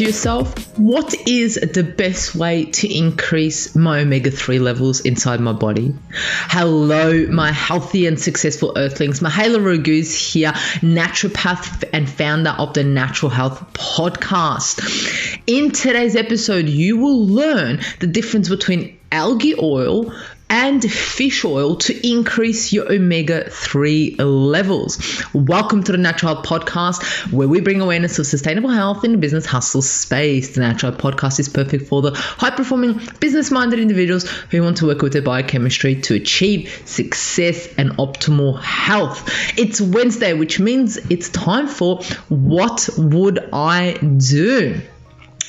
to yourself, what is the best way to increase my omega-3 levels inside my body? Hello, my healthy and successful earthlings. Mihaela Raguz here, naturopath and founder of the Natural Health Podcast. In today's episode, you will learn the difference between algae oil and fish oil to increase your omega-3 levels. Welcome to the Natural Health Podcast, where we bring awareness of sustainable health in the business hustle space. The Natural Health Podcast is perfect for the high-performing, business-minded individuals who want to work with their biochemistry to achieve success and optimal health. It's Wednesday, which means it's time for What Would I Do?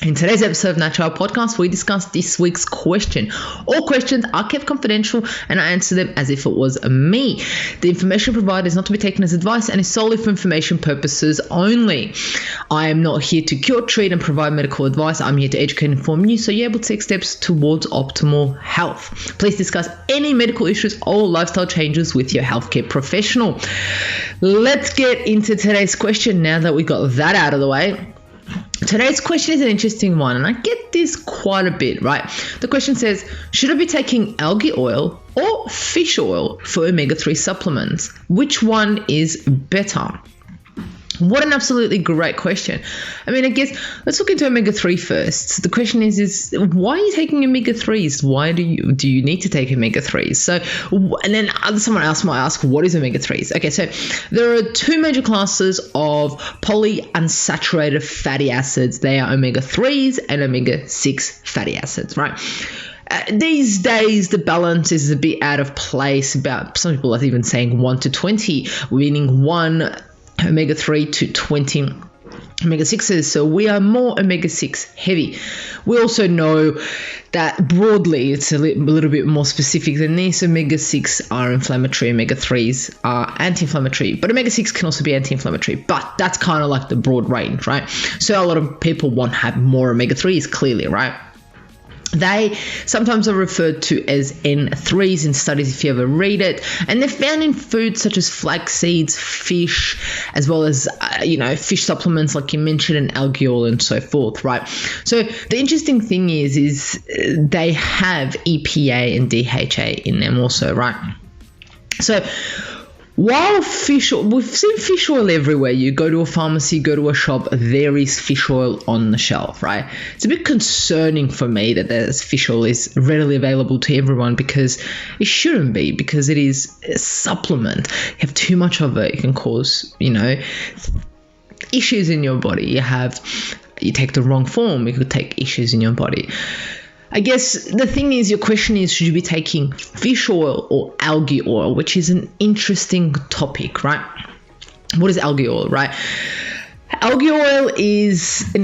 In today's episode of Natural Health Podcast, we discuss this week's question. All questions are kept confidential and I answer them as if it was me. The information provided is not to be taken as advice and is solely for information purposes only. I am not here to cure, treat, and provide medical advice. I'm here to educate and inform you so you're able to take steps towards optimal health. Please discuss any medical issues or lifestyle changes with your healthcare professional. Let's get into today's question now that we got that out of the way. Today's question is an interesting one, and I get this quite a bit, right? The question says, should I be taking algae oil or fish oil for omega-3 supplements? Which one is better? What an absolutely great question. I mean, I guess let's look into omega-3 first. The question is why are you taking omega-3s? Why do you need to take omega-3s? So, and then someone else might ask, what is omega-3s? Okay, so there are two major classes of polyunsaturated fatty acids. They are omega-3s and omega-6 fatty acids, right? These days, the balance is a bit out of place. About some people are even saying 1 to 20, meaning 1 omega-3 to 20 omega-6s. So we are more omega-6 heavy. We also know that broadly, it's a little bit more specific than this. Omega-6 are inflammatory, omega-3s are anti-inflammatory, but omega-6 can also be anti-inflammatory, but that's kind of like the broad range, right? So a lot of people want to have more omega-3s, clearly, right? They sometimes are referred to as N3s in studies if you ever read it, and they're found in foods such as flax seeds, fish, as well as fish supplements like you mentioned, and algae oil and so forth, right? So the interesting thing is they have EPA and DHA in them also, right? So while we've seen fish oil everywhere. You go to a pharmacy, go to a shop, there is fish oil on the shelf, right? It's a bit concerning for me that this fish oil is readily available to everyone, because it shouldn't be, because it is a supplement. You have too much of it, it can cause, issues in your body. You take the wrong form, it could take issues in your body. I guess the thing is, your question is, should you be taking fish oil or algae oil, which is an interesting topic, right? What is algae oil, right? Algae oil is an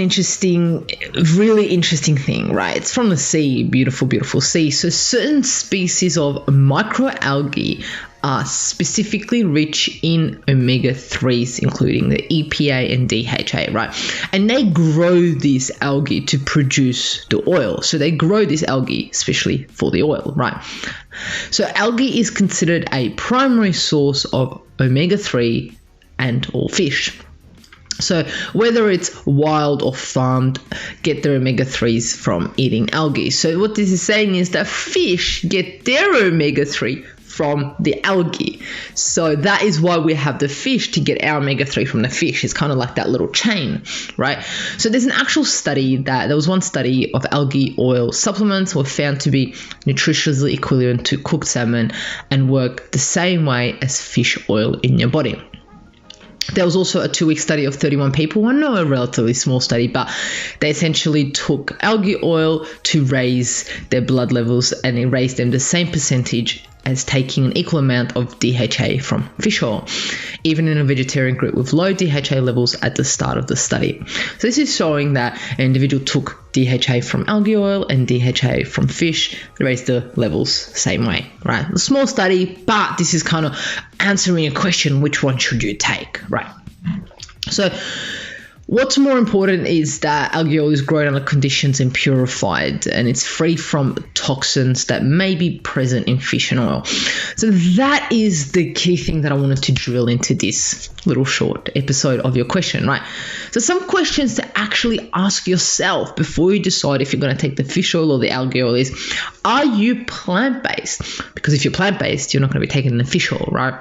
really interesting thing, right? It's from the sea, beautiful, beautiful sea. So certain species of microalgae are specifically rich in omega-3s, including the EPA and DHA, right? And they grow this algae to produce the oil. So they grow this algae especially for the oil, right? So algae is considered a primary source of omega-3 and all fish. So whether it's wild or farmed, get their omega-3s from eating algae. So what this is saying is that fish get their omega-3 from the algae. So that is why we have the fish, to get our omega-3 from the fish. It's kind of like that little chain, right? So there's an actual study there was one study of algae oil supplements were found to be nutritionally equivalent to cooked salmon and work the same way as fish oil in your body. There was also a 2-week study of 31 people. I know, a relatively small study, but they essentially took algae oil to raise their blood levels, and it raised them the same percentage as taking an equal amount of DHA from fish oil, even in a vegetarian group with low DHA levels at the start of the study. So this is showing that an individual took DHA from algae oil and DHA from fish, raised the levels same way, right? A small study, but this is kind of answering a question, which one should you take, right? So What's more important is that algae oil is grown under conditions and purified, and it's free from toxins that may be present in fish and oil. So that is the key thing that I wanted to drill into this little short episode of your question, right? So some questions to actually ask yourself before you decide if you're going to take the fish oil or the algae oil is, are you plant-based? Because if you're plant-based, you're not going to be taking the fish oil, right?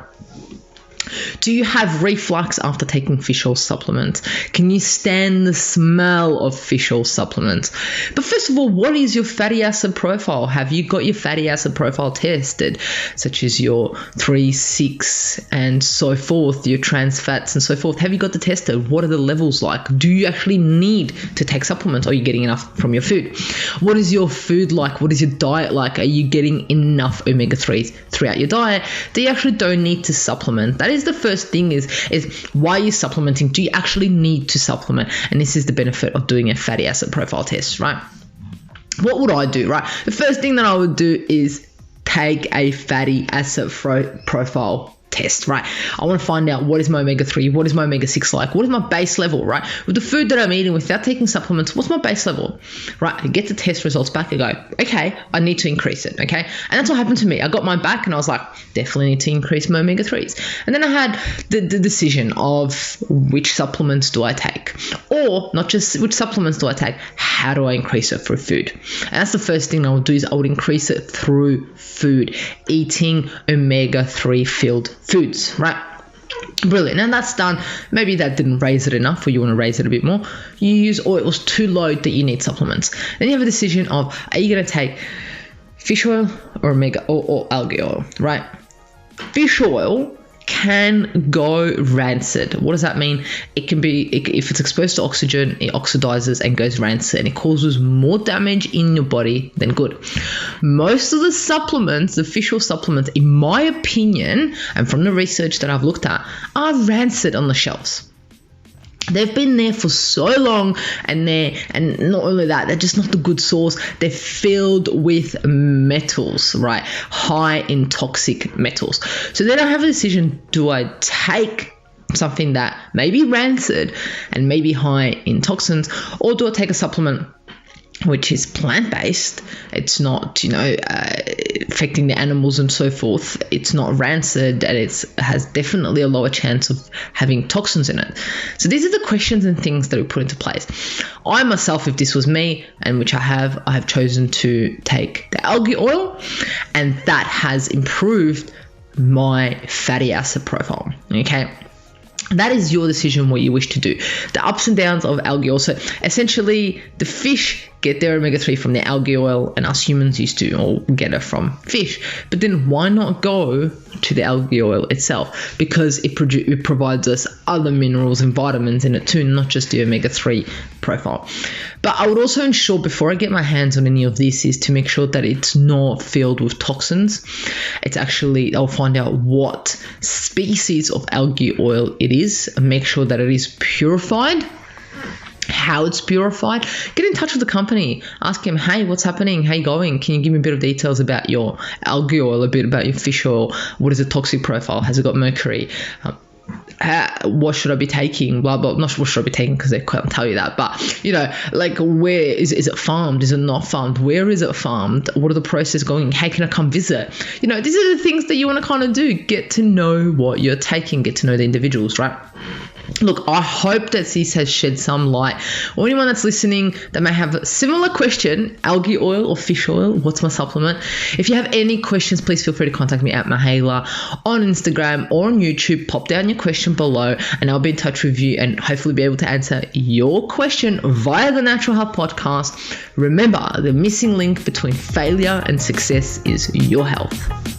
Do you have reflux after taking fish oil supplements? Can you stand the smell of fish oil supplements? But first of all, what is your fatty acid profile? Have you got your fatty acid profile tested, such as your 3, 6, and so forth, your trans fats and so forth? Have you got the tested? What are the levels like? Do you actually need to take supplements? Or are you getting enough from your food? What is your food like? What is your diet like? Are you getting enough omega-3s throughout your diet that you actually don't need to supplement? That is the first thing is why are you supplementing? Do you actually need to supplement? And this is the benefit of doing a fatty acid profile test, right? What would I do, right? The first thing that I would do is take a fatty acid profile test, right? I want to find out what is my omega-3, what is my omega-6 like, what is my base level, right? With the food that I'm eating without taking supplements, what's my base level, right? I get the test results back, I go, okay, I need to increase it, okay? And that's what happened to me. I got mine back and I was like, definitely need to increase my omega-3s. And then I had the decision of which supplements do I take, or not just which supplements do I take, how do I increase it through food? And that's the first thing I would do is I would increase it through food, eating omega-3 filled foods, right? Brilliant. And that's done. Maybe that didn't raise it enough, or you want to raise it a bit more. You use oils too low that you need supplements. Then you have a decision of, are you going to take fish oil or omega or algae oil, right? Fish oil can go rancid. What does that mean? It can be, if it's exposed to oxygen, it oxidizes and goes rancid, and it causes more damage in your body than good. Most of the supplements, the fish oil supplements, in my opinion, and from the research that I've looked at, are rancid on the shelves. They've been there for so long, and not only that, they're just not the good source. They're filled with metals, right? High in toxic metals. So then I have a decision, do I take something that may be rancid and maybe high in toxins, or do I take a supplement which is plant-based? It's not, affecting the animals and so forth. It's not rancid, and it has definitely a lower chance of having toxins in it. So these are the questions and things that we put into place. I myself, if this was me, and which I have chosen to take the algae oil, and that has improved my fatty acid profile, okay? That is your decision what you wish to do. The ups and downs of algae oil. So essentially, the fish get their omega-3 from the algae oil, and us humans used to all get it from fish. But then why not go to the algae oil itself? Because it provides us other minerals and vitamins in it too, not just the omega-3 profile. But I would also ensure before I get my hands on any of this is to make sure that it's not filled with toxins. It's actually, I'll find out what species of algae oil it is, and make sure that it is purified, how it's purified. Get in touch with the company, ask him, hey, what's happening, how you going, can you give me a bit of details about your algae oil, a bit about your fish oil, what is the toxic profile, has it got mercury, what should I be taking, blah blah. Not what should I be taking, because they can't tell you that, but where is it farmed, is it not farmed, where is it farmed, what are the processes going, how can I come visit? These are the things that you want to kind of do. Get to know what you're taking, get to know the individuals, right? Look, I hope that this has shed some light, or anyone that's listening that may have a similar question, algae oil or fish oil, what's my supplement? If you have any questions, please feel free to contact me at Mihaela on Instagram or on YouTube. Pop down your question below and I'll be in touch with you and hopefully be able to answer your question via the Natural Health Podcast. Remember, the missing link between failure and success is your health.